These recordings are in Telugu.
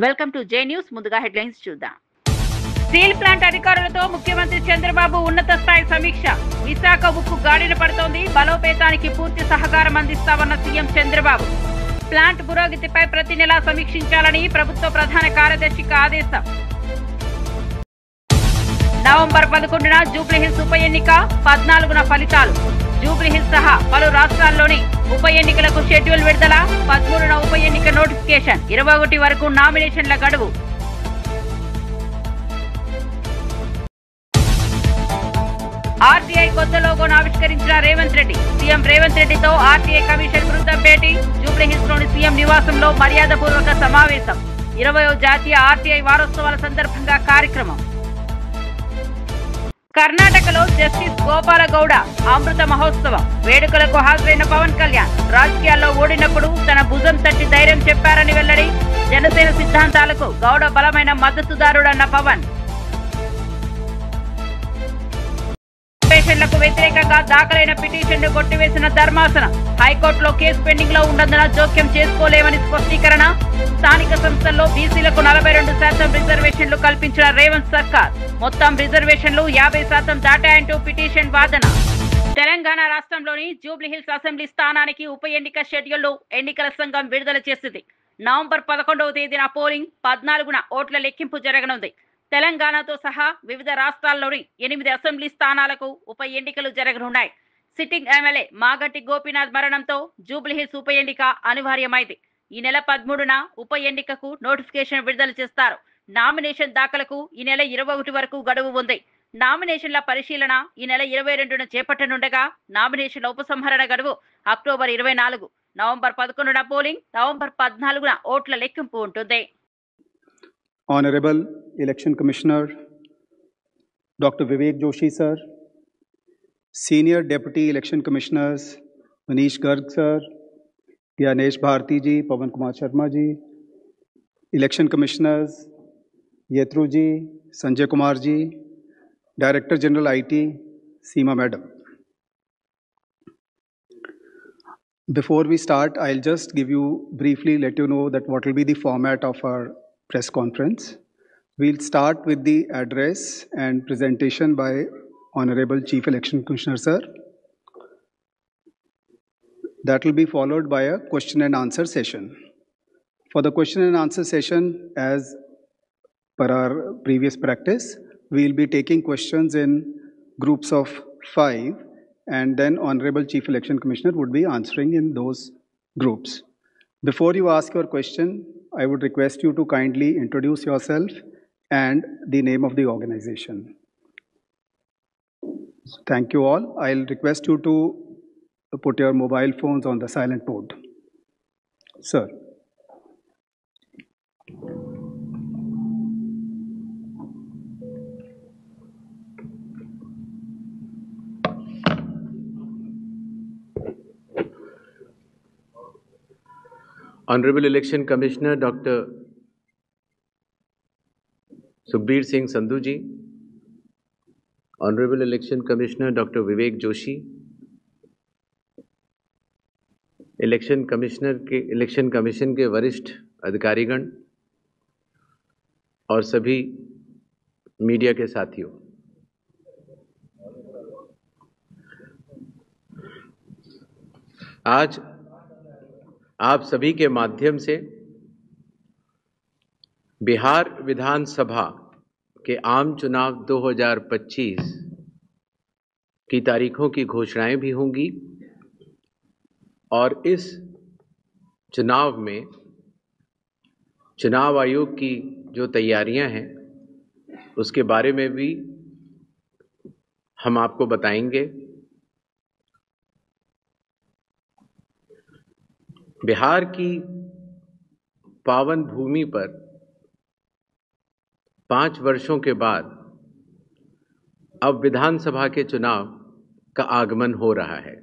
Welcome to J news. ముందుగా హెడ్లైన్స్ చూద్దాం. స్టీల్ ప్లాంట్ అధికారులతో ముఖ్యమంత్రి చంద్రబాబు ఉన్నత స్థాయి సమీక్ష. విశాఖ ఉక్కు గాడిన పడుతోంది, బలోపేతానికి పూర్తి సహకారం అందిస్తామన్న సీఎం చంద్రబాబు. ప్లాంట్ పురోగతిపై ప్రతి నెలా సమీక్షించాలని ప్రభుత్వ ప్రధాన కార్యదర్శికి ఆదేశం. నవంబర్ 11న జూబ్లీహిల్స్ ఉప ఎన్నిక, 14న ఫలితాలు. జూబ్లీహిల్స్ సహా పలు రాష్ట్రాల్లోని ఉప ఎన్నికలకు షెడ్యూల్ విడుదల, 13న ఉప ఎన్నిక నోటిఫికేషన్, 21 వరకు నామినేషన్ల గడువు. ఆర్టీఐ కొత్త లోగోను ఆవిష్కరించిన రేవంత్ రెడ్డి. సీఎం రేవంత్ రెడ్డితో ఆర్టీఐ కమిషన్ బృందం భేటీ. జూబ్లీహిల్స్ లోని సీఎం నివాసంలో మర్యాదపూర్వక సమావేశం. 20వ జాతీయ ఆర్టీఐ వారోత్సవాల సందర్భంగా కార్యక్రమం. కర్ణాటకలో జస్టిస్ గోపాలగౌడ అమృత మహోత్సవం వేడుకలకు హాజరైన పవన్ కళ్యాణ్. రాజకీయాల్లో ఓడినప్పుడు తన భుజం తట్టి ధైర్యం చెప్పారని వెల్లడి. జనసేన సిద్ధాంతాలకు గౌడ బలమైన మద్దతుదారుడన్న పవన్. రిజర్వేషన్లకు వ్యతిరేకంగా దాఖలైన పిటిషన్ను కొట్టివేసిన ధర్మాసనం. హైకోర్టులో కేసు పెండింగ్ లో ఉన్నందున జోక్యం చేసుకోలేమని స్పష్టీకరణ. స్థానిక సంస్థల్లో బీసీలకు 42% రిజర్వేషన్లు కల్పించిన రేవంత్ సర్కార్. మొత్తం రిజర్వేషన్లు 50% దాటాయంటూ పిటిషన్ వాదన. తెలంగాణ రాష్ట్రంలోని జూబ్లీహిల్స్ అసెంబ్లీ స్థానానికి ఉప ఎన్నిక షెడ్యూల్ను ఎన్నికల సంఘం విడుదల చేసింది. నవంబర్ 11వ తేదీన పోలింగ్, 14న ఓట్ల లెక్కింపు జరగనుంది. తెలంగాణతో సహా వివిధ రాష్ట్రాల్లోని 8 అసెంబ్లీ స్థానాలకు ఉప ఎన్నికలు జరగనున్నాయి. సిట్టింగ్ ఎమ్మెల్యే మాగంటి గోపీనాథ్ మరణంతో జూబ్లీహిల్స్ ఉప ఎన్నిక అనివార్యమైంది. ఈ నెల 13న ఉప ఎన్నికకు నోటిఫికేషన్ విడుదల చేస్తారు. నామినేషన్ దాఖలకు ఈ నెల 21 వరకు గడువు ఉంది. నామినేషన్ల పరిశీలన ఈ నెల 22న చేపట్టనుండగా నామినేషన్ల ఉపసంహరణ గడువు అక్టోబర్ 24. నవంబర్ 11న పోలింగ్, నవంబర్ 14న ఓట్ల లెక్కింపు ఉంటుంది. Honorable Election Commissioner Dr. Vivek Joshi sir, Senior Deputy Election Commissioners Manish Garg sir, Gyanesh Bharti ji, Pawan Kumar Sharma ji, Election Commissioners Yetru ji, Sanjay Kumar ji, Director General IT Seema Madam. Before we start, I'll just give you briefly let you know that what will be the format of our press conference. We'll start with the address and presentation by Honorable Chief Election Commissioner sir. That will be followed by a question and answer session. For the question and answer session, as per our previous practice, we'll be taking questions in groups of 5, and then Honorable Chief Election Commissioner would be answering in those groups. Before you ask your question, I would request you to kindly introduce yourself and the name of the organization. Thank you all. I'll request you to put your mobile phones on the silent mode. Sir. Honorable Election Commissioner Dr. Sukhbir Singh Sandhu ji, Honorable Election Commissioner Dr. Vivek Joshi, Election Commission के वरिष्ठ अधिकारीगण और सभी मीडिया के साथियों, आज आप सभी के माध्यम से बिहार विधानसभा के आम चुनाव 2025 की तारीखों की घोषणाएं भी होंगी और इस चुनाव में चुनाव आयोग की जो तैयारियां हैं उसके बारे में भी हम आपको बताएंगे। बिहार की पावन भूमि पर 5 वर्षों के बाद अब विधानसभा के चुनाव का आगमन हो रहा है।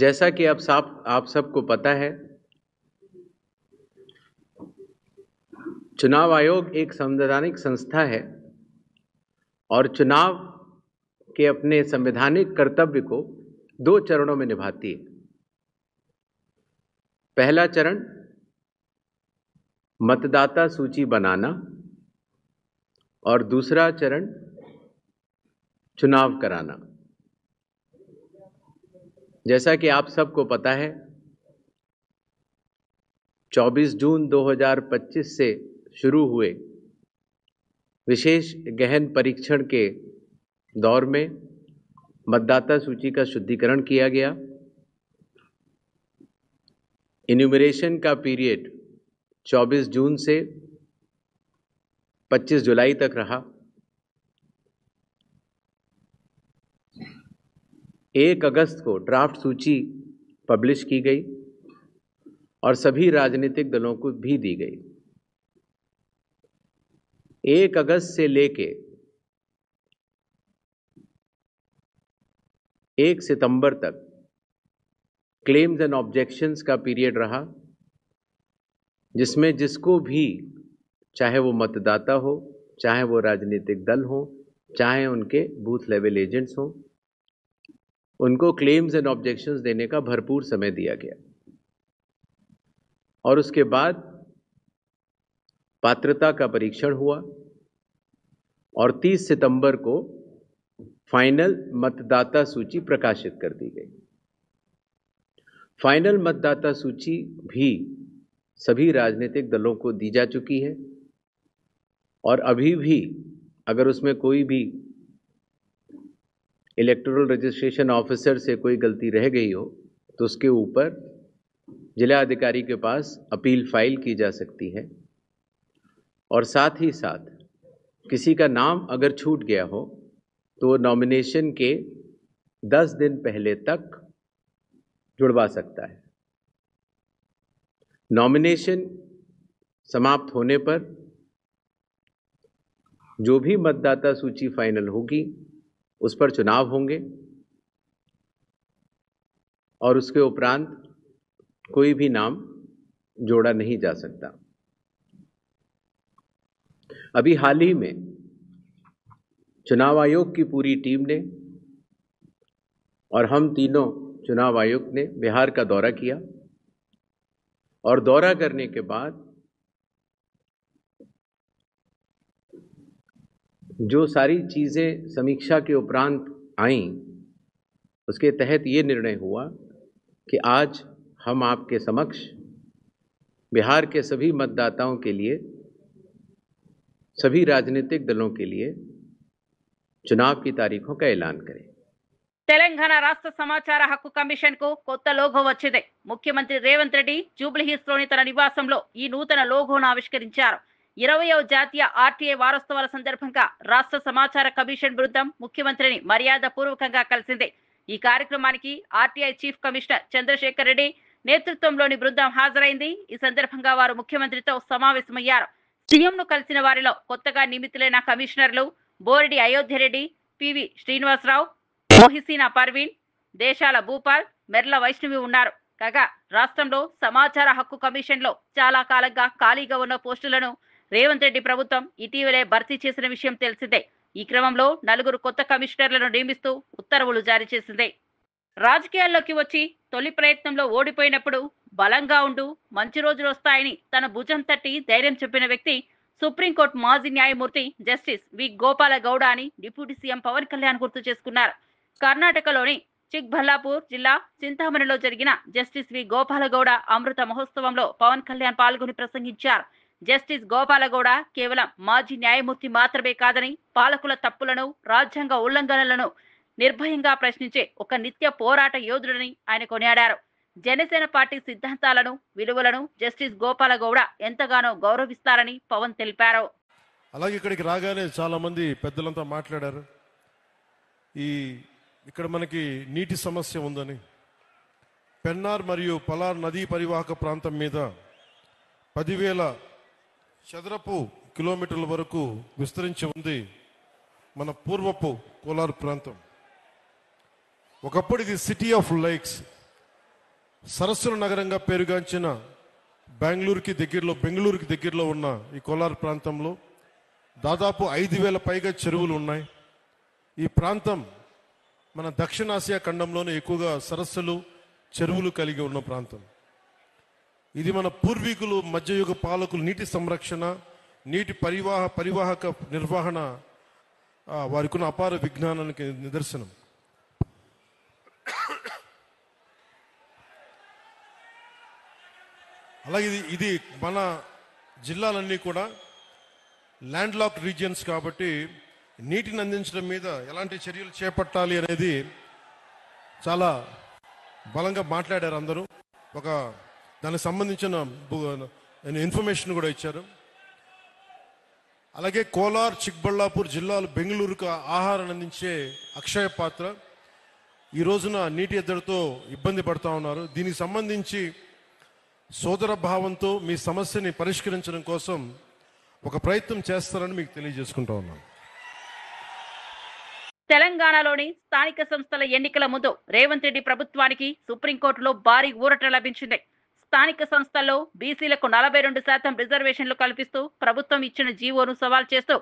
जैसा कि आप सबको पता है, चुनाव आयोग एक संवैधानिक संस्था है और चुनाव के अपने संवैधानिक कर्तव्य को 2 चरणों में निभाती है। पहला चरण मतदाता सूची बनाना और दूसरा चरण चुनाव कराना। जैसा कि आप सबको पता है, 24 जून 2025 से शुरू हुए विशेष गहन परीक्षण के दौर में मतदाता सूची का शुद्धिकरण किया गया। इन्यूमरेशन का पीरियड 24 जून से 25 जुलाई तक रहा। 1 अगस्त को ड्राफ्ट सूची पब्लिश की गई और सभी राजनीतिक दलों को भी दी गई। 1 अगस्त से लेके 1 सितंबर तक क्लेम्स एंड ऑब्जेक्शंस का पीरियड रहा, जिसमें जिसको भी, चाहे वो मतदाता हो, चाहे वो राजनीतिक दल हो, चाहे उनके बूथ लेवल एजेंट्स हो, उनको क्लेम्स एंड ऑब्जेक्शंस देने का भरपूर समय दिया गया। और उसके बाद पात्रता का परीक्षण हुआ और 30 सितंबर को फाइनल मतदाता सूची प्रकाशित कर दी गई। फाइनल मतदाता सूची भी सभी राजनीतिक दलों को दी जा चुकी है और अभी भी अगर उसमें कोई भी इलेक्टोरल रजिस्ट्रेशन ऑफिसर से कोई गलती रह गई हो तो उसके ऊपर जिला अधिकारी के पास अपील फाइल की जा सकती है। और साथ ही साथ किसी का नाम अगर छूट गया हो तो नॉमिनेशन के 10 दिन पहले तक जुड़वा सकता है। नॉमिनेशन समाप्त होने पर जो भी मतदाता सूची फाइनल होगी उस पर चुनाव होंगे और उसके उपरांत कोई भी नाम जोड़ा नहीं जा सकता। अभी हाल ही में चुनाव आयोग की पूरी टीम ने और हम तीनों चुनाव आयुक्त ने बिहार का दौरा किया और दौरा करने के बाद जो सारी चीजें समीक्षा के उपरांत आईं, उसके तहत ये निर्णय हुआ कि आज हम आपके समक्ष बिहार के सभी मतदाताओं के लिए, सभी राजनीतिक दलों के लिए चुनाव की तारीखों का ऐलान करें। తెలంగాణ రాష్ట్ర సమాచార హక్కు కమిషన్ కు కొత్త లోగో వచ్చింది. ముఖ్యమంత్రి రేవంత్ రెడ్డి జూబ్లీహిల్స్ లోని తన నివాసంలో ఈ నూతన లోగోను ఆవిష్కరించారు. 20వ జాతీయ ఆర్టీఐ వారోత్సవాల సందర్భంగా రాష్ట్ర సమాచార కమిషన్ బృందం ముఖ్యమంత్రిని మర్యాద పూర్వకంగా కలిసింది. ఈ కార్యక్రమానికి RTI chief commissioner Chandrashekar Reddy నేతృత్వంలోని బృందం హాజరైంది. ఈ సందర్భంగా వారు ముఖ్యమంత్రితో సమావేశమయ్యారు. సీఎంను కలిసిన వారిలో కొత్తగా నియమితులైన కమిషనర్లు బోరెడ్డి అయోధ్యరెడ్డి, పివి శ్రీనివాసరావు, మోహిసీనా పర్వీన్, దేశాల భూపాల్, మెర్ల వైష్ణవి ఉన్నారు. కాగా రాష్ట్రంలో సమాచార హక్కు కమిషన్ లో చాలా కాలంగా ఖాళీగా ఉన్న పోస్టులను రేవంత్ రెడ్డి ప్రభుత్వం ఇటీవలే భర్తీ చేసిన విషయం తెలిసిందే. ఈ క్రమంలో 4 కొత్త కమిషనర్లను నియమిస్తూ ఉత్తర్వులు జారీ చేసింది. రాజకీయాల్లోకి వచ్చి తొలి ప్రయత్నంలో ఓడిపోయినప్పుడు బలంగా ఉండు, మంచి రోజులు వస్తాయని తన భుజం తట్టి ధైర్యం చెప్పిన వ్యక్తి సుప్రీంకోర్టు మాజీ న్యాయమూర్తి జస్టిస్ వి గోపాల గౌడ అని డిప్యూటీ సీఎం పవన్ కళ్యాణ్ గుర్తు చేసుకున్నారు. కర్ణాటకలోని చిక్బల్లాపూర్ జిల్లా చింతామణిలో జరిగిన జస్టిస్ వి గోపాలగౌడ అమృత మహోత్సవంలో పవన్ కళ్యాణ్ పాల్గొని ప్రసంగించారు. జస్టిస్ గోపాలగౌడ కేవలం మాజీ న్యాయమూర్తి మాత్రమే కాదని, పాలకుల తప్పులను, రాజ్యాంగ ఉల్లంఘనలను నిర్భయంగా ప్రశ్నించే ఒక నిత్య పోరాట యోధుడని ఆయన కొనియాడారు. జనసేన పార్టీ సిద్ధాంతాలను, విలువలను జస్టిస్ గోపాలగౌడ ఎంతగానో గౌరవిస్తారని పవన్ తెలిపారు. అలాగే ఇక్కడికి రాగానే చాలా మంది పెద్దలంతా మాట్లాడారు. ఇక్కడ మనకి నీటి సమస్య ఉందని, పెన్నార్ మరియు పలార్ నదీ పరివాహక ప్రాంతం మీద 10,000 చదరపు కిలోమీటర్ల వరకు విస్తరించి ఉంది మన పూర్వపు కోలార్ ప్రాంతం. ఒకప్పుడు ఇది సిటీ ఆఫ్ లేక్స్, సరస్సుల నగరంగా పేరుగాంచిన బెంగళూరుకి దగ్గరలో ఉన్న ఈ కోలార్ ప్రాంతంలో దాదాపు 5,000 పైగా చెరువులు ఉన్నాయి. ఈ ప్రాంతం మన దక్షిణాసియా ఖండంలోనే ఎక్కువగా సరస్సులు, చెరువులు కలిగి ఉన్న ప్రాంతం. ఇది మన పూర్వీకులు మధ్యయుగ పాలకులు నీటి సంరక్షణ, నీటి పరివాహక నిర్వహణ వారికి ఉన్న అపార విజ్ఞానానికి నిదర్శనం. అలాగే ఇది మన జిల్లాలన్నీ కూడా ల్యాండ్ లాక్ రీజియన్స్ కాబట్టి నీటిని అందించడం మీద ఎలాంటి చర్యలు చేపట్టాలి అనేది చాలా బలంగా మాట్లాడారు అందరూ. దానికి సంబంధించిన ఇన్ఫర్మేషన్ కూడా ఇచ్చారు. అలాగే కోలార్, చిక్బళ్ళాపూర్ జిల్లాలు బెంగళూరుకు ఆహారాన్ని అందించే అక్షయ పాత్ర ఈ రోజున నీటి ఎద్దడితో ఇబ్బంది పడుతూ ఉన్నారు. దీనికి సంబంధించి సోదర భావంతో మీ సమస్యని పరిష్కరించడం కోసం ఒక ప్రయత్నం చేస్తారని మీకు తెలియజేసుకుంటా ఉన్నాను. తెలంగాణలోని స్థానిక సంస్థల ఎన్నికల ముందు రేవంత్ రెడ్డి ప్రభుత్వానికి సుప్రీంకోర్టులో భారీ ఊరట లభించింది. స్థానిక సంస్థల్లో బీసీలకు 42% రిజర్వేషన్లు కల్పిస్తూ ప్రభుత్వం ఇచ్చిన జీవోను సవాల్ చేస్తూ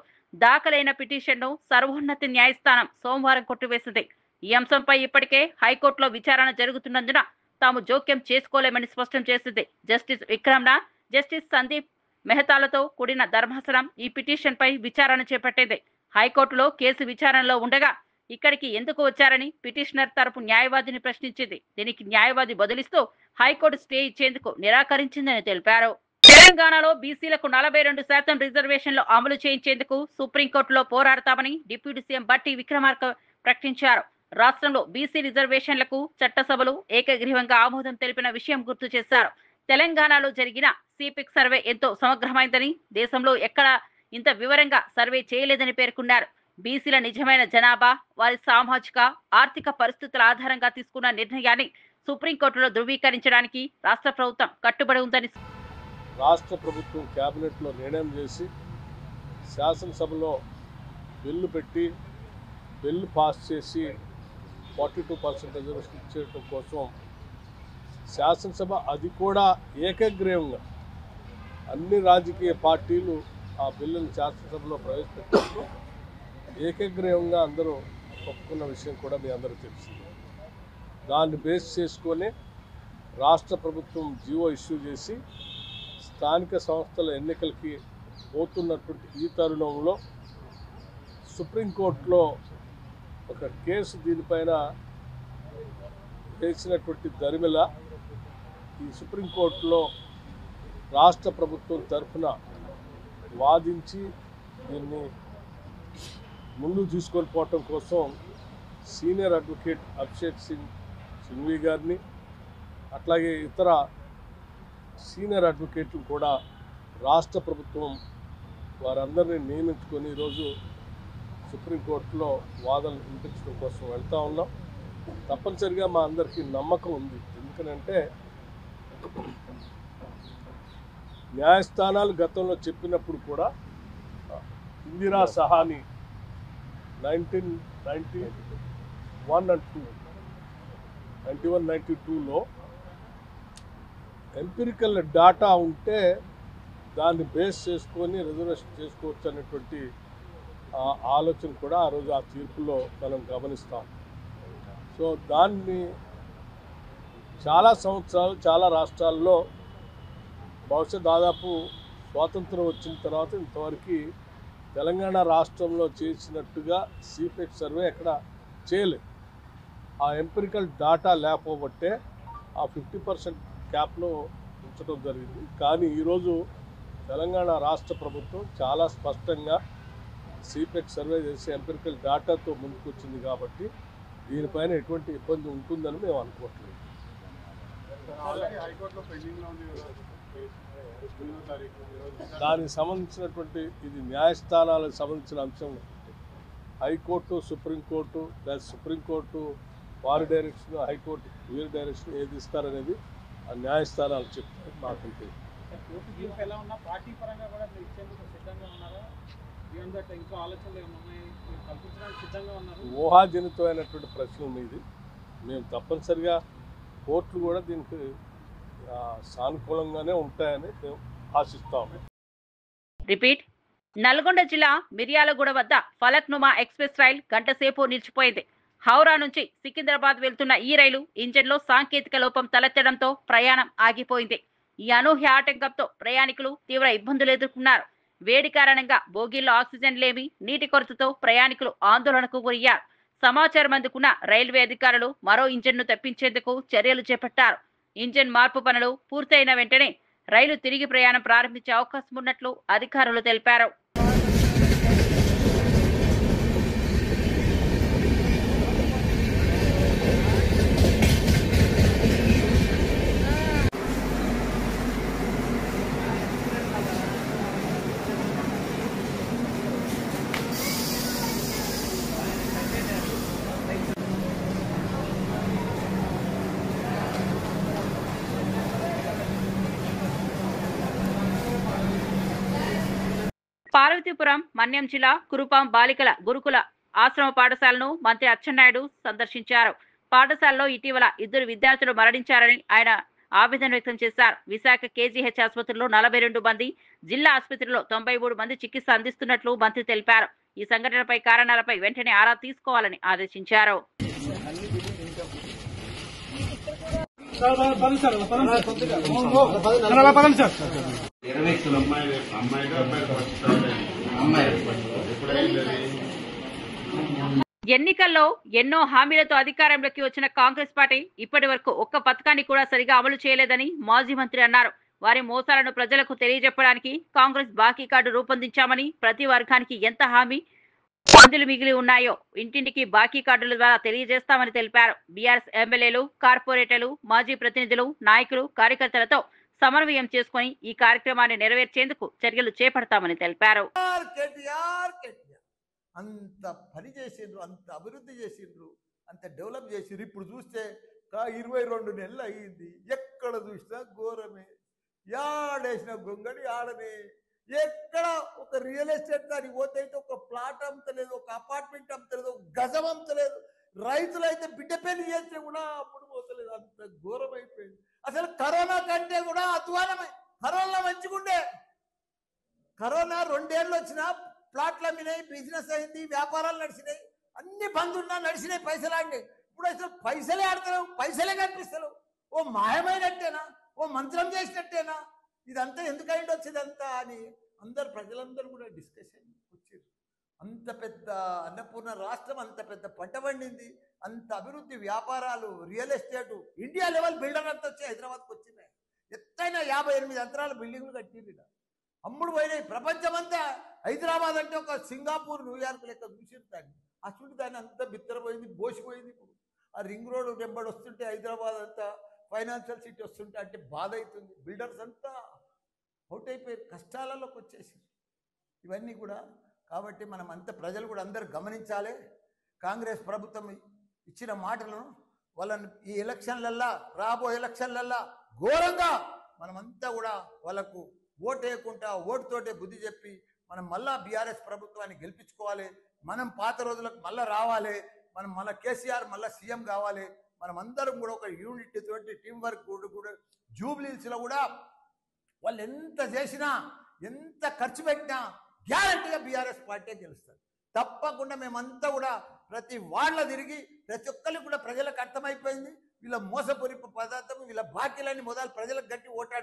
దాఖలైన పిటిషన్ను సర్వోన్నత న్యాయస్థానం సోమవారం కొట్టివేసింది. ఈ అంశంపై ఇప్పటికే హైకోర్టులో విచారణ జరుగుతున్నందున తాము జోక్యం చేసుకోలేమని స్పష్టం చేసింది. జస్టిస్ విక్రమ్నా, జస్టిస్ సందీప్ మెహతాలతో కూడిన ధర్మాసనం ఈ పిటిషన్పై విచారణ చేపట్టింది. హైకోర్టులో కేసు విచారణలో ఉండగా ఇక్కడికి ఎందుకు వచ్చారని పిటిషనర్ తరపు న్యాయవాదిని ప్రశ్నించింది. దీనికి న్యాయవాది బదులిస్తూ హైకోర్టు స్టే ఇచ్చేందుకు నిరాకరించిందని తెలిపారు. తెలంగాణలో బీసీలకు 42% రిజర్వేషన్లు అమలు చేయించేందుకు సుప్రీంకోర్టులో పోరాడతామని డిప్యూటీ సీఎం బట్టి విక్రమార్క ప్రకటించారు. రాష్ట్రంలో బీసీ రిజర్వేషన్లకు చట్టసభలు ఏకగ్రీవంగా ఆమోదం తెలిపిన విషయం గుర్తు చేశారు. తెలంగాణలో జరిగిన సిపిక్ సర్వే ఎంతో సమగ్రమైందని, దేశంలో ఎక్కడ ఇంత వివరంగా సర్వే చేయలేదని పేర్కొన్నారు. బీసీల నిజమైన జనాభా, వారి సామాజిక ఆర్థిక పరిస్థితుల ఆధారంగా తీసుకున్న నిర్ణయాన్ని సుప్రీంకోర్టులో ధృవీకరించడానికి రాష్ట్ర ప్రభుత్వం కట్టుబడి ఉందని రాష్ట్ర ప్రభుత్వం కేబినెట్లో నిర్ణయం చేసి శాసనసభలో బిల్లు పెట్టి బిల్లు పాస్ చేసి 42% రిజర్వేషన్ ఇచ్చేయడం కోసం శాసనసభ అది కూడా ఏకగ్రీవంగా అన్ని రాజకీయ పార్టీలు ఆ బిల్లును శాసనసభలో ప్రవేశపెట్టినప్పుడు ఏకగ్రీవంగా అందరూ ఒప్పుకున్న విషయం కూడా మీ అందరూ తెలిసింది. దాన్ని బేస్ చేసుకొని రాష్ట్ర ప్రభుత్వం జీవో ఇష్యూ చేసి స్థానిక సంస్థల ఎన్నికలకి పోతున్నటువంటి ఈ తరుణంలో సుప్రీంకోర్టులో ఒక కేసు దీనిపైన వేసినటువంటి దరిమిల ఈ సుప్రీంకోర్టులో రాష్ట్ర ప్రభుత్వం తరఫున వాదించి దీన్ని ముందుకు తీసుకొని పోవటం కోసం సీనియర్ అడ్వకేట్ అభిషేక్ సింఘ్వి గారిని అట్లాగే ఇతర సీనియర్ అడ్వకేట్లు కూడా రాష్ట్ర ప్రభుత్వం వారందరినీ నియమించుకొని ఈరోజు సుప్రీంకోర్టులో వాదనలు వినిపించడం కోసం వెళ్తూ ఉన్నాం. తప్పనిసరిగా మా అందరికీ నమ్మకం ఉంది. ఎందుకనంటే న్యాయస్థానాలు గతంలో చెప్పినప్పుడు కూడా ఇందిరా సహాని 1991-92లో ఎంపిరికల్ డాటా ఉంటే దాన్ని బేస్ చేసుకొని రిజర్వేషన్ చేసుకోవచ్చు అనేటువంటి ఆలోచన కూడా ఆ రోజు ఆ తీర్పులో మనం గమనిస్తాం. సో దాన్ని చాలా సంవత్సరాలు చాలా రాష్ట్రాల్లో బహుశా దాదాపు స్వాతంత్రం వచ్చిన తర్వాత ఇంతవరకు తెలంగాణ రాష్ట్రంలో చేసినట్టుగా సిపెక్ సర్వే ఎక్కడ చేయలేదు. ఆ ఎంపిరికల్ డాటా లేకపోబట్టే ఆ 50% క్యాప్లో ఉంచడం జరిగింది. కానీ ఈరోజు తెలంగాణ రాష్ట్ర ప్రభుత్వం చాలా స్పష్టంగా సిపెక్ సర్వే చేసి ఎంపిరికల్ డాటాతో ముందుకు వచ్చింది కాబట్టి దీనిపైన ఎటువంటి ఇబ్బంది ఉంటుందని మేము అనుకోవట్లేదు. దానికి సంబంధించినటువంటి ఇది న్యాయస్థానాలకు సంబంధించిన అంశం. హైకోర్టు, సుప్రీంకోర్టు లేదా సుప్రీంకోర్టు వారి డైరెక్షన్, హైకోర్టు వీరి డైరెక్షన్ ఏది ఇస్తారనేది ఆ న్యాయస్థానాలు చెప్తారు. మాకుంటే ఊహాజనితమైనటువంటి ప్రశ్నల మీది మేము తప్పనిసరిగా కోర్టులు కూడా దీనికి సానుకూలంగానే ఉంటాయని మేము ఆశిస్తాము. రిపీట్. నల్గొండ జిల్లా మిర్యాలగూడ వద్ద ఫలక్నుమా ఎక్స్ప్రెస్ రైలు గంటసేపు నిలిచిపోయింది. హౌరా నుంచి సికింద్రాబాద్ వెళ్తున్న ఈ రైలు ఇంజన్లో సాంకేతిక లోపం తలెత్తడంతో ప్రయాణం ఆగిపోయింది. ఈ అనూహ్య ఆటంకంతో ప్రయాణికులు తీవ్ర ఇబ్బందులు ఎదుర్కొన్నారు. వేడి కారణంగా బోగీల్లో ఆక్సిజన్ లేమి, నీటి కొరతతో ప్రయాణికులు ఆందోళనకు గురయ్యారు. సమాచారం అందుకున్న రైల్వే అధికారులు మరో ఇంజన్ను తెప్పించేందుకు చర్యలు చేపట్టారు. ఇంజన్ మార్పు పనులు పూర్తయిన వెంటనే రైలు తిరిగి ప్రయాణం ప్రారంభించే అవకాశం ఉన్నట్లు అధికారులు తెలిపారు. పార్వతీపురం మన్యం జిల్లా కురుపాం బాలికల గురుకుల ఆశ్రమ పాఠశాలను మంత్రి అచ్చెన్నాయుడు సందర్శించారు. పాఠశాలలో ఇటీవల 2 విద్యార్థులు మరణించారని ఆయన ఆవేదన వ్యక్తం చేశారు. విశాఖ కేజీహెచ్ ఆసుపత్రిలో 42 మంది, జిల్లా ఆసుపత్రిలో 93 మంది చికిత్స అందిస్తున్నట్లు మంత్రి తెలిపారు. ఈ సంఘటనపై కారణాలపై వెంటనే ఆరా తీసుకోవాలని ఆదేశించారు. ఎన్నికల్లో ఎన్నో హామీలతో అధికారంలోకి వచ్చిన కాంగ్రెస్ పార్టీ ఇప్పటి వరకు ఒక్క పథకాన్ని కూడా సరిగా అమలు చేయలేదని మాజీ మంత్రి అన్నారు. వారి మోసాలను ప్రజలకు తెలియజెప్పడానికి కాంగ్రెస్ బాకీ కార్డు రూపొందించామని, ప్రతి వర్గానికి ఎంత హామీ మందులు మిగిలి ఉన్నాయో ఇంటింటికి బాకీ కార్డుల ద్వారా తెలియజేస్తామని తెలిపారు. బీఆర్ఎస్ ఎమ్మెల్యేలు, కార్పొరేటర్లు, మాజీ ప్రతినిధులు, నాయకులు, కార్యకర్తలతో సమన్వయం చేసుకుని ఈ కార్యక్రమాన్ని నెరవేర్చేందుకు చర్యలు చేపడతామని తెలిపారు. అంత పని చేసిండ్రు, అంత అభివృద్ధి చేసిండ్రు, అంత డెవలప్ చేసిండ్రు. ఇప్పుడు చూస్తే 22 నెలలు అయ్యింది. ఎక్కడ చూసినా ఘోరమే, యాడేసిన గొంగడి ఆడనే. ఎక్కడ ఒక రియల్ ఎస్టేట్ దానికి పోతే అయితే ఒక ప్లాట్ అమ్మతలేదు, ఒక అపార్ట్మెంట్ అమ్మతలేదు, ఒక గజం అమ్మతలేదు. రైతులు అయితే బిడ్డ పెళ్లి చేస్తే కూడా అప్పుడు పోతలేదు. అంత ఘోరం అయిపోయింది. అసలు కరోనా కంటే కూడా అధ్వానమే. కరోనా మంచిగుండే, కరోనా 2 ఏళ్ళు వచ్చినా ప్లాట్లు అమ్మినాయి, బిజినెస్ అయింది, వ్యాపారాలు నడిచినాయి, అన్ని బంద్ ఉన్నా నడిచినాయి, పైసలు ఆడినాయి. ఇప్పుడు అసలు పైసలే ఆడతలేవు, పైసలే కనిపిస్తలేవు. ఓ మాయమైనట్టేనా, ఓ మంత్రం చేసినట్టేనా, ఇదంతా ఎందుకైంది వచ్చేదంతా అని ప్రజలందరూ కూడా డిస్కషన్ వచ్చారు. అంత పెద్ద అన్నపూర్ణ రాష్ట్రం, అంత పెద్ద పంట పండింది, అంత అభివృద్ధి, వ్యాపారాలు, real estate, India level builder అంతా వచ్చి హైదరాబాద్కి వచ్చినాయి. ఎత్తైన 58 అంతరాల బిల్డింగ్లు కట్టింది, అమ్ముడు పోయినాయి. ప్రపంచమంతా హైదరాబాద్ అంటే ఒక సింగపూర్, న్యూయార్క్ లెక్క చూసిరు దాన్ని. ఆ చుట్టూ దాన్ని అంతా బిత్తరపోయింది, బోసిపోయింది. ఇప్పుడు ఆ రింగ్ రోడ్ వెంబడి వస్తుంటే హైదరాబాద్ అంతా ఫైనాన్షియల్ సిటీ వస్తుంటే అంటే బాధ అవుతుంది. బిల్డర్స్ అంతా అవుట్ అయిపోయారు, కష్టాలలోకి వచ్చేసి ఇవన్నీ కూడా. కాబట్టి మనం అంతా ప్రజలు కూడా అందరూ గమనించాలి. కాంగ్రెస్ ప్రభుత్వం ఇచ్చిన మాటలను వాళ్ళని ఈ ఎలక్షన్లల్లా, రాబోయే ఎలక్షన్లల్లా ఘోరంగా మనమంతా కూడా వాళ్ళకు ఓటు వేయకుండా ఓటుతోటే బుద్ధి చెప్పి మనం మళ్ళా బీఆర్ఎస్ ప్రభుత్వాన్ని గెలిపించుకోవాలి. మనం పాత రోజులకు మళ్ళీ రావాలి. మనం మళ్ళీ కేసీఆర్ మళ్ళీ సీఎం కావాలి. మనం అందరం కూడా ఒక యూనిట్ తోటి టీం వర్క్ కూడా జూబ్లీహిల్స్లో కూడా వాళ్ళు ఎంత చేసినా, ఎంత ఖర్చు పెట్టినా గ్యారంటీగా బీఆర్ఎస్ పార్టీ గెలుస్తారు. తప్పకుండా మేమంతా కూడా ప్రతి వాళ్ళ తిరిగి ప్రతి ఒక్కరికి కూడా ప్రజలకు అర్థమైపోయింది వీళ్ళ మోసపూరిత పదార్థం, వీళ్ళ బాకీలన్నీ మొదలు ప్రజలకు గట్టి ఓటు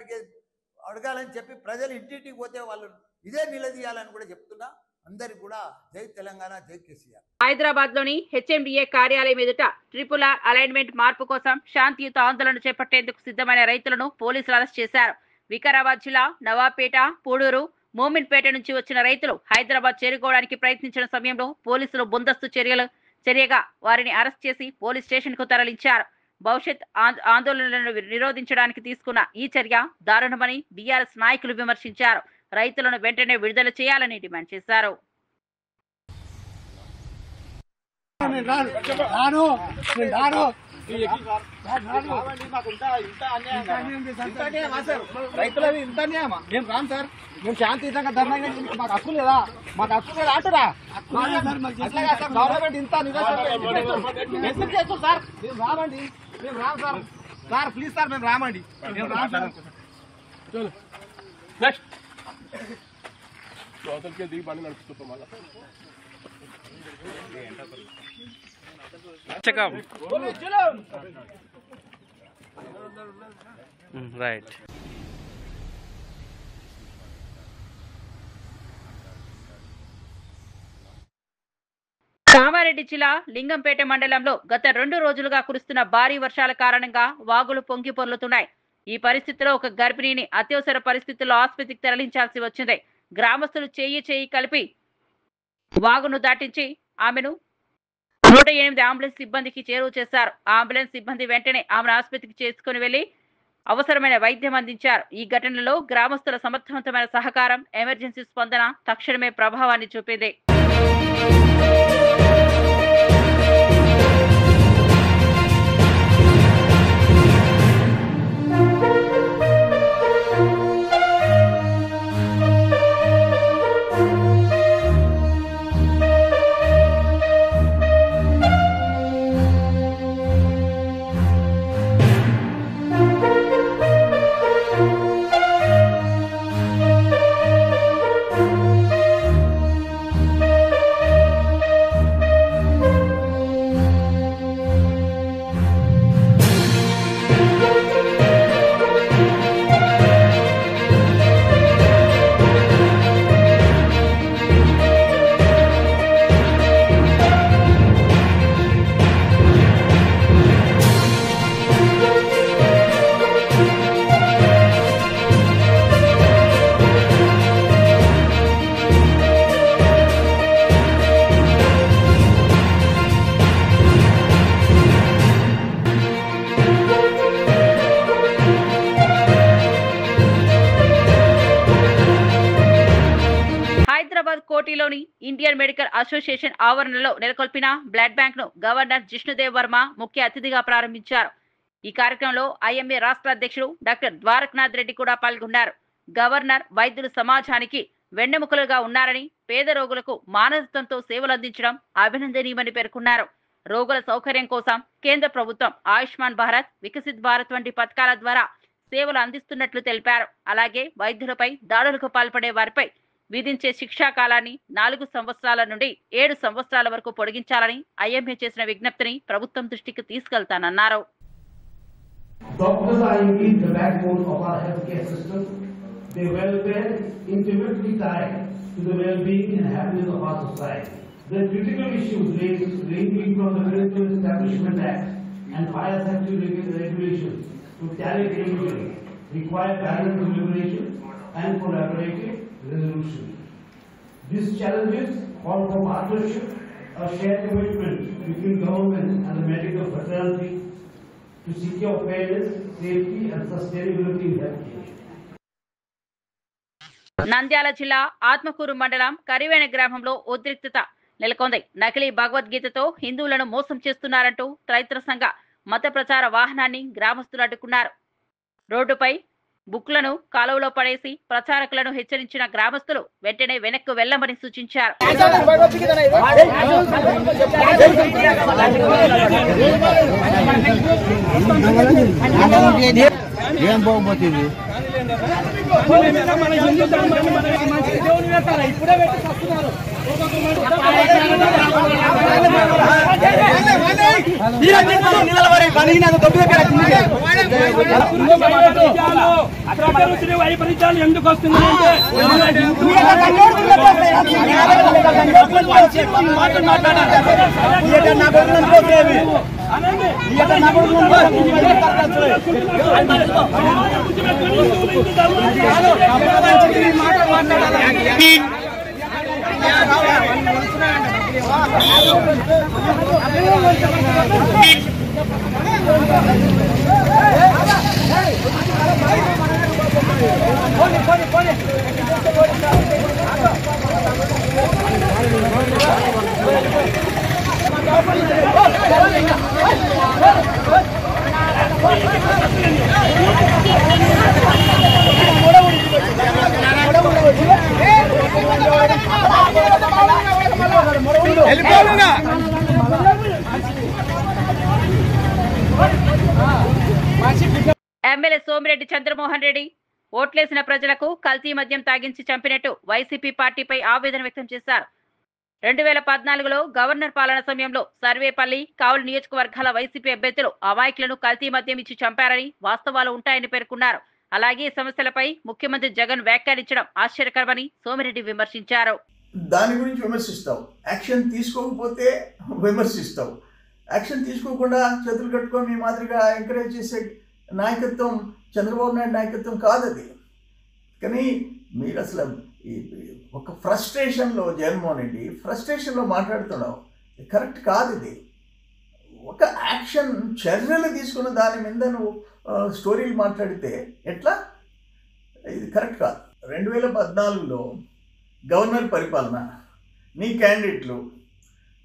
అడగాలని చెప్పి ప్రజలు ఇంటింటికి పోతే వాళ్ళు ఇదే నిలదీయాలని కూడా చెప్తున్నా. అందరికి కూడా జై తెలంగాణ, జై కేసీఆర్. హైదరాబాద్ లోని హెచ్ఎండిఏ కార్యాలయం ఎదుట ట్రిపుల్ ఆర్ అలైన్మెంట్ మార్పు కోసం శాంతియుత ఆందోళన చేపట్టేందుకు సిద్ధమైన రైతులను పోలీసులు అరెస్ట్ చేశారు. వికారాబాద్ జిల్లా నవాపేట, పూడూరు, మోమిన్పేట నుంచి వచ్చిన రైతులు హైదరాబాద్ చేరుకోవడానికి ప్రయత్నించిన సమయంలో పోలీసులు ముందస్తు చర్యగా వారిని అరెస్ట్ చేసి పోలీస్ స్టేషన్ కు తరలించారు. భవిష్యత్ ఆందోళనలను నిరోధించడానికి తీసుకున్న ఈ చర్య దారుణమని బీఆర్ఎస్ నాయకులు విమర్శించారు. రైతులను వెంటనే విడుదల చేయాలని డిమాండ్ చేశారు. రైతులది ఇంత అన్యాయమా? మేము రాం సార్, మేము శాంతియుతంగా ధర్నా మాకు హక్కు లేదా? మాకు హక్కు లేదా అంటురా? గవర్నమెంట్ ఇంత ఎందుకు చేస్తాం సార్? మేము రామండి, మేము రాం సార్. సార్ ప్లీజ్ సార్, మేము రామండి, మేము రాం సార్. అవతలకి దిగి బండి నడుపుతాం మళ్ళీ. Right. కామారెడ్డి జిల్లా లింగంపేట మండలంలో గత 2 రోజులుగా కురుస్తున్న భారీ వర్షాల కారణంగా వాగులు పొంగి పొర్లుతున్నాయి. ఈ పరిస్థితిలో ఒక గర్భిణిని అత్యవసర పరిస్థితుల్లో ఆసుపత్రికి తరలించాల్సి వచ్చింది. గ్రామస్తులు చేయి కలిపి వాగును దాటించి ఆమెను 108 అంబులెన్స్ సిబ్బందికి చేరువ చేశారు. ఆ అంబులెన్స్ సిబ్బంది వెంటనే ఆమెను ఆసుపత్రికి చేసుకుని వెళ్లి అవసరమైన వైద్యం అందించారు. ఈ ఘటనలో గ్రామస్తుల సమర్థవంతమైన సహకారం, ఎమర్జెన్సీ స్పందన తక్షణమే ప్రభావాన్ని చూపింది. కోటిలోని ఇండియన్ మెడికల్ అసోసియేషన్ ఆవరణలో నెలకొల్పిన బ్లడ్ బ్యాంక్ ను గవర్నర్ జిష్ణుదేవ్ వర్మ ముఖ్య అతిథిగా ప్రారంభించారు. ఈ కార్యక్రమంలో ఐఎంఏ రాష్ట్ర అధ్యక్షుడు డాక్టర్ ద్వారకనాథ్ రెడ్డి కూడా పాల్గొన్నారు. గవర్నర్ వైద్యులు సమాజానికి వెన్నెముకలుగా ఉన్నారని, పేద రోగులకు మానవత్వంతో సేవలు అందించడం అభినందనీయమని పేర్కొన్నారు. రోగుల సౌకర్యం కోసం కేంద్ర ప్రభుత్వం ఆయుష్మాన్ భారత్, వికసిత్ భారత్ వంటి పథకాల ద్వారా సేవలు అందిస్తున్నట్లు తెలిపారు. అలాగే వైద్యులపై దాడులకు పాల్పడే వారిపై విధించే శిక్షా కాలాన్ని 4 సంవత్సరాల నుండి 7 సంవత్సరాల వరకు పొడిగించాలని ఐఎంఏ చేసిన విజ్ఞప్తిని ప్రభుత్వం దృష్టికి తీసుకెళ్తానన్నారు. Doctors are indeed the backbone of our healthcare system. Their welfare intimately tied to the well-being and happiness of our society. The critical issues ranging from the Medical Establishment Act and fire safety regulations to tariff revision require balanced deliberation and collaborative resolution. These challenges call for partnership, a shared commitment between government and the medical fraternity to secure fairness, safety and sustainability in healthcare. Nandyal జిల్లా ఆత్మకూరు మండలం కరివేణ గ్రామంలో ఉద్రిక్తత నెలకొంది. నకిలీ భగవద్గీతతో హిందువులను మోసం చేస్తున్నారంటూ రైతుల సంఘ మత ప్రచార వాహనాన్ని గ్రామస్తులు అడ్డుకున్నారు. రోడ్డుపై బుక్లను కాలువలో పడేసి ప్రచారకులను హెచ్చరించిన గ్రామస్తులు వెంటనే వెనక్కు వెళ్లమని సూచించారు. వైపరీత్యాలు ఎందుకు వస్తున్నాయంటే ఎమ్మెల్యే సోమిరెడ్డి చంద్రమోహన్ రెడ్డి ఓట్లేసిన ప్రజలకు కల్తీ మద్యం తాగించి చంపినట్టు వైసీపీ పార్టీపై ఆవేదన వ్యక్తం చేశారు. 2014లో గవర్నర్ పాలన సమయంలో సర్వేపల్లి, కావలి నియోజకవర్గాల వైసీపీ అభ్యర్థులు అమాయకులను కల్తీ మద్యం ఇచ్చి చంపారని వాస్తవాలు ఉంటాయని పేర్కొన్నారు. అలాగే సమస్యలపై ముఖ్యమంత్రి జగన్ వ్యాఖ్యానించడం ఆశ్చర్యకరమని సోమిరెడ్డి విమర్శించారు. దాని గురించి విమర్శిస్తావు, యాక్షన్ తీసుకోకపోతే విమర్శిస్తావు. యాక్షన్ తీసుకోకుండా చేతులు కట్టుకొని మీ మాదిరిగా ఎంకరేజ్ చేసే నాయకత్వం చంద్రబాబు నాయుడు నాయకత్వం కాదు అది. కానీ మీరు అసలు ఒక ఫ్రస్ట్రేషన్లో జగన్మోహన్ రెడ్డి ఫ్రస్ట్రేషన్లో మాట్లాడుతున్నావు, కరెక్ట్ కాదు ఇది. ఒక యాక్షన్ చర్యలు తీసుకున్న దాని మీద నువ్వు స్టోరీలు మాట్లాడితే ఎట్లా? ఇది కరెక్ట్ కాదు. 2014లో గవర్నర్ పరిపాలన, నీ క్యాండిడేట్లు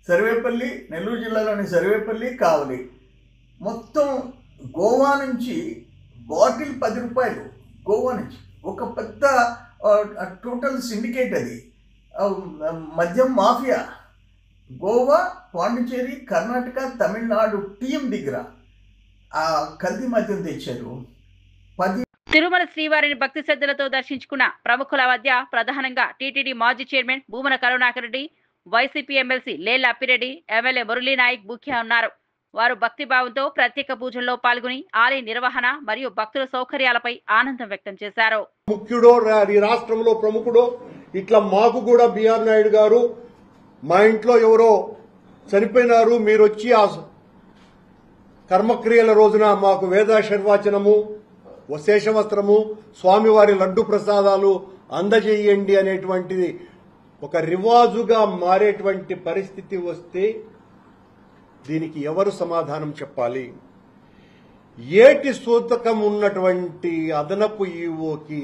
సర్వేపల్లి, నెల్లూరు జిల్లాలోని సర్వేపల్లి, కావలి, మొత్తం గోవా నుంచి బాటిల్ 10 రూపాయలు, గోవా నుంచి ఒక పెద్ద టోటల్ సిండికేట్ అది, మద్యం మాఫియా. గోవా, పాండిచేరి, కర్ణాటక, తమిళనాడు టీం దగ్గర ఆ కల్తీ మద్యం తెచ్చారు. తిరుమల శ్రీవారిని భక్తి శ్రద్ధలతో దర్శించుకున్న ప్రముఖుల మధ్య ప్రధానంగా టీటీడీ మాజీ chairman Bhumana Karunakar Reddy, YCP MLC Lella Appireddy, MLA Murali Naik ముఖ్య ఉన్నారు. వారు భక్తిభావంతో ప్రత్యేక పూజల్లో పాల్గొని ఆలయ నిర్వహణ మరియు భక్తుల సౌకర్యాలపై ఆనందం వ్యక్తం చేశారు. ముఖ్యుడో ఈ రాష్ట్రంలో ప్రముఖుడో ఇట్లా మాకు కూడా బిఆర్ నాయుడు గారు, మా ఇంట్లో ఎవరో చనిపోయినారు, మీరు వచ్చి ఆ కర్మక్రియల రోజున మాకు వేదాశీర్వచనము, శేషవస్త్రము, స్వామివారి లడ్డు ప్రసాదాలు అందజేయండి అనేటువంటిది ఒక రివాజుగా మారేటువంటి పరిస్థితి వస్తే దీనికి ఎవరు సమాధానం చెప్పాలి? ఏటి సూతకం ఉన్నటువంటి అదనపు ఈవోకి,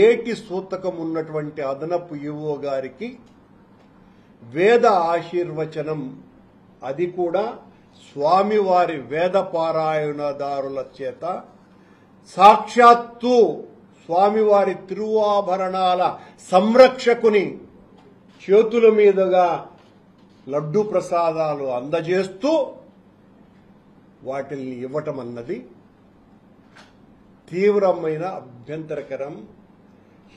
ఏటి సూతకం ఉన్నటువంటి అదనపు ఈవో గారికి వేద ఆశీర్వచనం, అది కూడా స్వామివారి వేద పారాయణదారుల చేత సాక్షాత్తు స్వామివారి తిరువాభరణాల సంరక్షకుని చేతుల మీదుగా లడ్డు ప్రసాదాలు అందజేస్తూ వాటిని ఇవ్వటం అన్నది తీవ్రమైన అభ్యంతరకరం.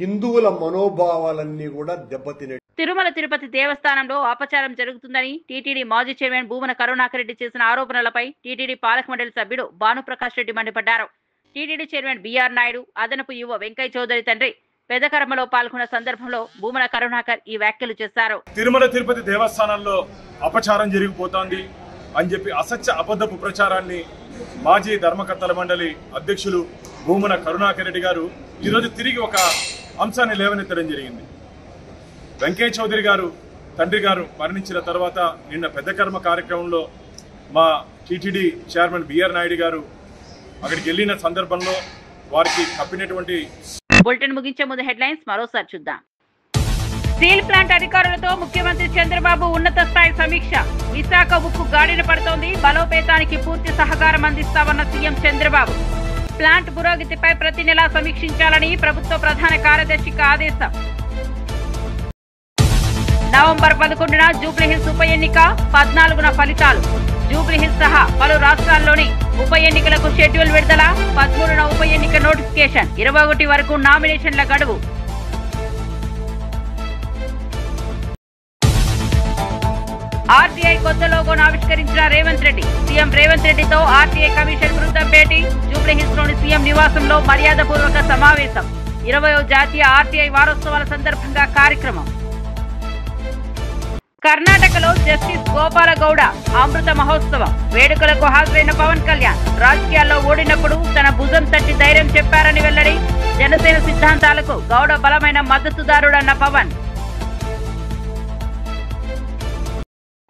హిందువుల మనోభావాలన్నీ కూడా దెబ్బతినే. తిరుమల తిరుపతి దేవస్థానంలో అపచారం జరుగుతుందని టీటీడీ మాజీ చైర్మన్ భూమన కరుణాకర్ రెడ్డి చేసిన ఆరోపణలపై టీటీడీ పాలక మండలి సభ్యుడు భానుప్రకాష్ రెడ్డి మండిపడ్డారు. టీటీడీ చైర్మన్ బిఆర్ నాయుడు, అదనపు యువ వెంకయ్య చౌదరి తండ్రి పెదకర్మలో పాల్గొన్న సందర్భంలో భూమన కరుణాకర్ ఈ వ్యాఖ్యలు చేశారు. తిరుమల తిరుపతి దేవస్థానంలో అపచారం జరిగిపోతోంది అని చెప్పి అసత్య అబద్ధపు ప్రచారాన్ని మాజీ ధర్మకర్తల మండలి అధ్యక్షులు భూమన కరుణాకర్ రెడ్డి గారు ఈరోజు తిరిగి ఒక అంశాన్ని లేవనెత్తడం జరిగింది. వెంకయ్య చౌదరి గారు తండ్రి గారు మరణించిన తర్వాత నిన్న పెద్దకర్మ కార్యక్రమంలో మా టీటీడీ చైర్మన్ బిఆర్ నాయుడు గారు అక్కడికి వెళ్లిన సందర్భంలో వారికి కప్పినటువంటి. బులెటిన్ ముగించే ముందు హెడ్లైన్స్ మరోసారి చూద్దాం. స్టీల్ ప్లాంట్ అధికారులతో ముఖ్యమంత్రి చంద్రబాబు ఉన్నత స్థాయి సమీక్ష. విశాఖ ఉక్కు గాడిన పడుతోంది, బలోపేతానికి పూర్తి సహకారం అందిస్తామన్న సీఎం చంద్రబాబు. ప్లాంట్ పురోగతిపై ప్రతి నెలా సమీక్షించాలని ప్రభుత్వ ప్రధాన కార్యదర్శికి ఆదేశం. నవంబర్ 11న జూబ్లీహిల్స్ ఉప ఎన్నిక, 14న ఫలితాలు. జూబ్లీహిల్స్ సహా పలు రాష్ట్రాల్లోని ఉప ఎన్నికలకు షెడ్యూల్ విడుదల, 13న ఉప ఎన్నిక నోటిఫికేషన్, 21 వరకు నామినేషన్ల గడువు. ఆర్టీఐ కొత్త లోగోను ఆవిష్కరించిన రేవంత్ రెడ్డి. సీఎం రేవంత్ రెడ్డితో ఆర్టీఐ కమిషన్ బృందం భేటీ. జూబ్లీహిల్స్ లోని సీఎం నివాసంలో మర్యాదపూర్వక సమావేశం. 20వ జాతీయ ఆర్టీఐ వారోత్సవాల సందర్భంగా కార్యక్రమం. కర్ణాటకలో జస్టిస్ గోపాలగౌడ అమృత మహోత్సవం. వేడుకలకు హాజరైన పవన్ కళ్యాణ్. రాజకీయాల్లో ఓడినప్పుడు తన భుజం తట్టి ధైర్యం చెప్పారని వెల్లడి. జనసేన సిద్ధాంతాలకు గౌడ బలమైన మద్దతుదారుడన్న పవన్.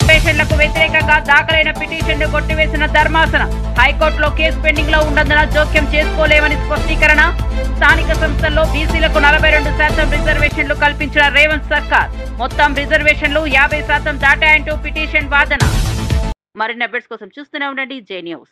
రిజర్వేషన్లకు వ్యతిరేకంగా దాఖలైన పిటిషన్ను కొట్టివేసిన ధర్మాసనం. హైకోర్టులో కేసు పెండింగ్ లో ఉన్నందున జోక్యం చేసుకోలేమని స్పష్టీకరణ. స్థానిక సంస్థల్లో బీసీలకు 42% రిజర్వేషన్లు కల్పించిన రేవంత్ సర్కార్. మొత్తం రిజర్వేషన్లు 50% దాటాయంటూ పిటిషన్ వాదన. మరిన్ని అప్డేట్స్ కోసం చూస్తూనే ఉండండి జే న్యూస్.